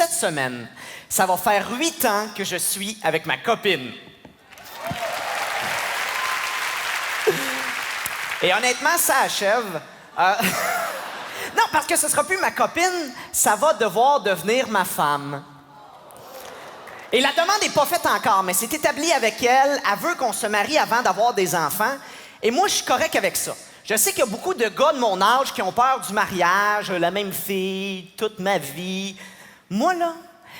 cette semaine, ça va faire 8 ans que je suis avec ma copine. Et honnêtement, ça achève. Non, parce que ce sera plus ma copine, ça va devoir devenir ma femme. Et la demande n'est pas faite encore, mais c'est établi avec elle. Elle veut qu'on se marie avant d'avoir des enfants. Et moi, je suis correct avec ça. Je sais qu'il y a beaucoup de gars de mon âge qui ont peur du mariage, la même fille, toute ma vie. Moi, là,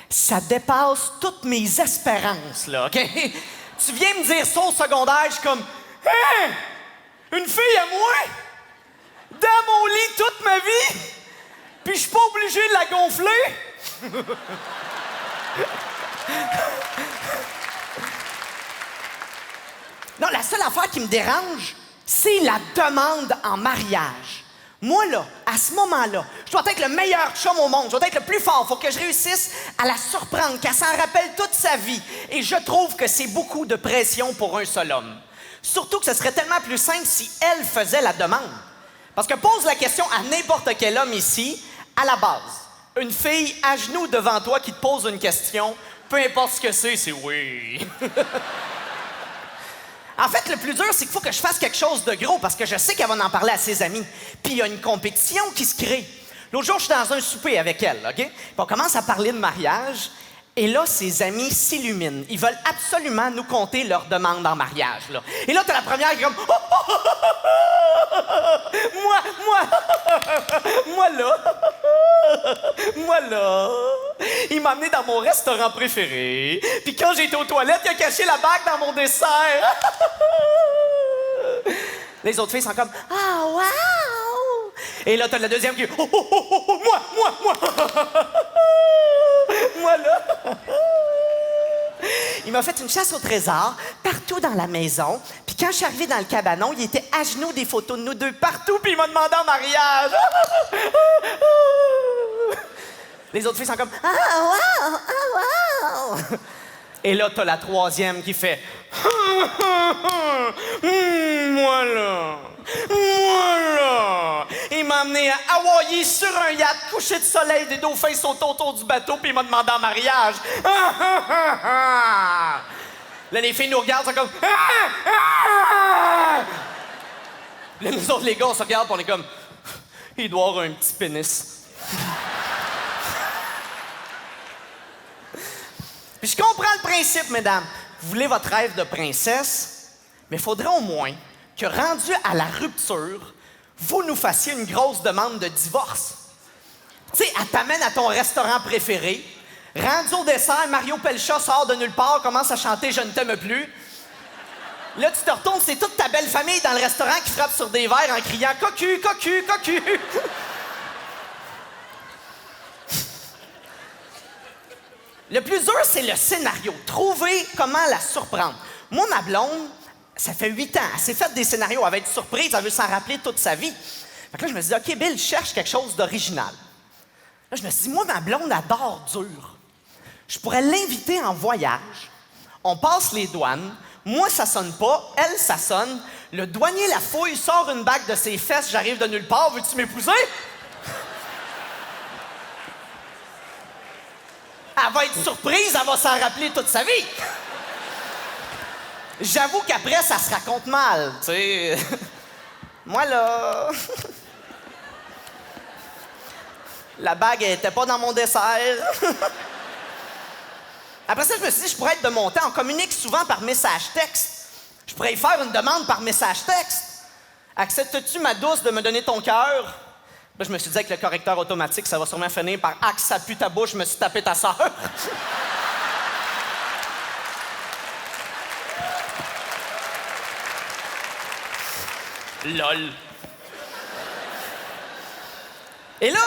ça dépasse toutes mes espérances, là, OK? Tu viens me dire ça au secondaire, je suis comme... Hein? Une fille à moi? Dans mon lit toute ma vie? Puis je suis pas obligé de la gonfler? Non, la seule affaire qui me dérange, c'est la demande en mariage. Moi, là, à ce moment-là, je dois être le meilleur chum au monde. Je dois être le plus fort. Faut que je réussisse à la surprendre, qu'elle s'en rappelle toute sa vie. Et je trouve que c'est beaucoup de pression pour un seul homme. Surtout que ce serait tellement plus simple si elle faisait la demande. Parce que pose la question à n'importe quel homme ici, à la base. Une fille à genoux devant toi qui te pose une question, peu importe ce que c'est oui. En fait, le plus dur, c'est qu'il faut que je fasse quelque chose de gros parce que je sais qu'elle va en parler à ses amis. Puis il y a une compétition qui se crée. L'autre jour, je suis dans un souper avec elle, OK? Puis on commence à parler de mariage. Et là, ses amis s'illuminent. Ils veulent absolument nous conter leur demande en mariage, là. Et là, t'as la première qui est comme... Moi là... Il m'a amené dans mon restaurant préféré. Puis quand j'étais aux toilettes, il a caché la bague dans mon dessert. Les autres filles sont comme... Ah, wow! Et là, t'as la deuxième qui... Moi! Moi, là... Il m'a fait une chasse au trésor partout dans la maison. Puis quand je suis arrivée dans le cabanon, il était à genoux des photos de nous deux partout, puis il m'a demandé en mariage. Les autres filles sont comme « Ah, wow! Ah, wow! » Et là, t'as la troisième qui fait « Moi, là! Il m'a amené à Hawaï sur un yacht, coucher de soleil, des dauphins sautent autour du bateau, puis il m'a demandé en mariage. Là, les filles nous regardent, sont comme... Là, nous autres, les gars, on se regarde, puis on est comme... Il doit avoir un petit pénis. Puis je comprends le principe, mesdames. Vous voulez votre rêve de princesse, mais il faudrait au moins que, rendu à la rupture, vous nous fassiez une grosse demande de divorce. Tu sais, elle t'amène à ton restaurant préféré. Rendu au dessert, Mario Pelcha sort de nulle part, commence à chanter « Je ne t'aime plus ». Là, tu te retournes, c'est toute ta belle famille dans le restaurant qui frappe sur des verres en criant « Cocu, cocu, cocu ». Le plus dur, c'est le scénario. Trouver comment la surprendre. Moi, ma blonde, ça fait 8 ans. Elle s'est faite des scénarios. Elle va être surprise. Elle veut s'en rappeler toute sa vie. Fait que là, je me suis dit, OK, Bill, cherche quelque chose d'original. Là, je me suis dit, moi, ma blonde adore dur. Je pourrais l'inviter en voyage. On passe les douanes. Moi, ça sonne pas. Elle, ça sonne. Le douanier la fouille, sort une bague de ses fesses. J'arrive de nulle part. Veux-tu m'épouser? Elle va être surprise. Elle va s'en rappeler toute sa vie. J'avoue qu'après, ça se raconte mal, tu sais. Moi, là... La bague, elle était pas dans mon dessert. Après ça, je me suis dit, je pourrais être de mon temps. On communique souvent par message texte. Je pourrais y faire une demande par message texte. Acceptes-tu, ma douce, de me donner ton cœur? Là, je me suis dit, avec le correcteur automatique, ça va sûrement finir par « Axe, ça pue ta bouche, je me suis tapé ta sœur. » LOL. Et là,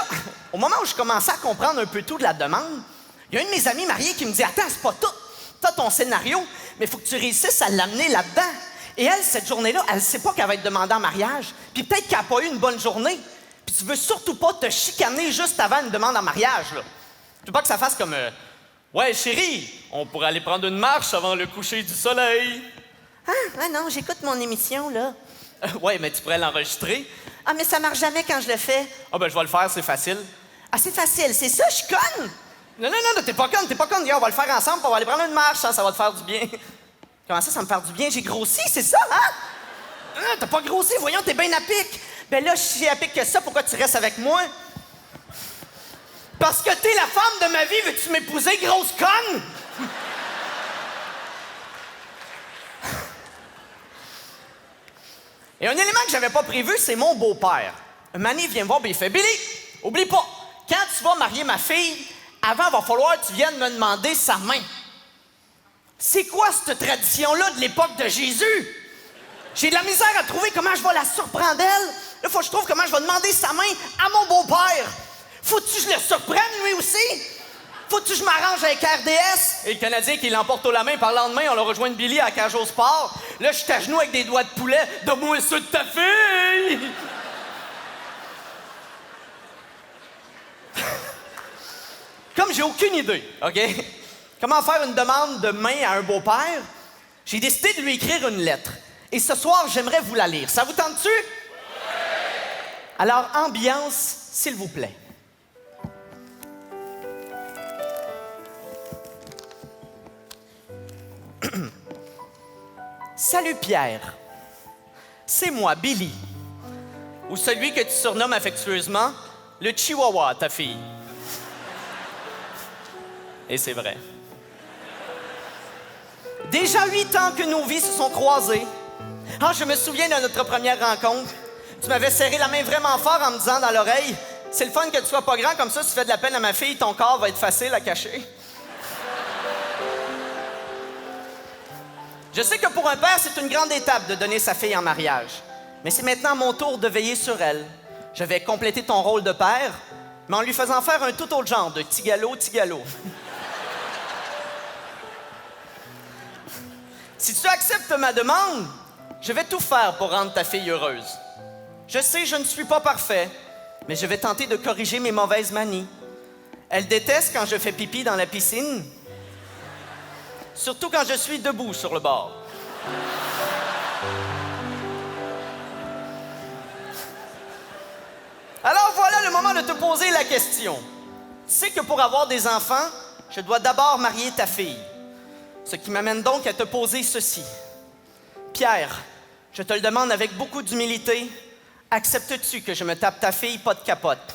au moment où je commençais à comprendre un peu tout de la demande, il y a un de mes amis mariés qui me dit « Attends, c'est pas tout. T'as ton scénario, mais il faut que tu réussisses à l'amener là-dedans. » Et elle, cette journée-là, elle sait pas qu'elle va être demandée en mariage. Puis peut-être qu'elle n'a pas eu une bonne journée. Puis tu veux surtout pas te chicaner juste avant une demande en mariage, là. Tu veux pas que ça fasse comme ouais, chérie, on pourrait aller prendre une marche avant le coucher du soleil. Ah non, j'écoute mon émission, là. Ouais, mais tu pourrais l'enregistrer. Ah, mais ça marche jamais quand je le fais. Ah, ben, je vais le faire, c'est facile. Ah, c'est facile, c'est ça, je suis conne. Non, t'es pas conne. Regarde, on va le faire ensemble, puis on va aller prendre une marche, ça va te faire du bien. Comment ça me fait du bien? J'ai grossi, c'est ça, hein? Ah, t'as pas grossi, voyons, t'es bien à pic. Ben là, si j'ai à pic que ça, pourquoi tu restes avec moi? Parce que t'es la femme de ma vie, veux-tu m'épouser, grosse conne? Et un élément que j'avais pas prévu, c'est mon beau-père. Un mané, il vient me voir, et il fait « Billy, oublie pas, quand tu vas marier ma fille, avant, il va falloir que tu viennes me demander sa main. » C'est quoi cette tradition-là de l'époque de Jésus? J'ai de la misère à trouver comment je vais la surprendre elle. Là, faut que je trouve comment je vais demander sa main à mon beau-père. Faut-tu que je le surprenne, lui aussi? Faut-tu que je m'arrange avec RDS? Et le Canadien qui l'emporte au la main, par le lendemain, on l'a rejoint de Billy à la cage au sport. Là, je suis à genoux avec des doigts de poulet. Donne-moi ça de ta fille! Comme j'ai aucune idée, OK? Comment faire une demande de main à un beau-père? J'ai décidé de lui écrire une lettre. Et ce soir, j'aimerais vous la lire. Ça vous tente-tu? Oui! Alors, ambiance, s'il vous plaît. Salut Pierre. C'est moi, Billy. Ou celui que tu surnommes affectueusement le Chihuahua à ta fille. Et c'est vrai. Déjà 8 ans que nos vies se sont croisées. Ah, je me souviens de notre première rencontre. Tu m'avais serré la main vraiment fort en me disant dans l'oreille « C'est le fun que tu sois pas grand, comme ça, si tu fais de la peine à ma fille, ton corps va être facile à cacher. » Je sais que pour un père, c'est une grande étape de donner sa fille en mariage. Mais c'est maintenant mon tour de veiller sur elle. Je vais compléter ton rôle de père, mais en lui faisant faire un tout autre genre de tigalo. Si tu acceptes ma demande, je vais tout faire pour rendre ta fille heureuse. Je sais, je ne suis pas parfait, mais je vais tenter de corriger mes mauvaises manies. Elle déteste quand je fais pipi dans la piscine, surtout quand je suis debout sur le bord. Alors voilà le moment de te poser la question. Tu sais que pour avoir des enfants, je dois d'abord marier ta fille. Ce qui m'amène donc à te poser ceci. Pierre, je te le demande avec beaucoup d'humilité, acceptes-tu que je me tape ta fille pas de capote?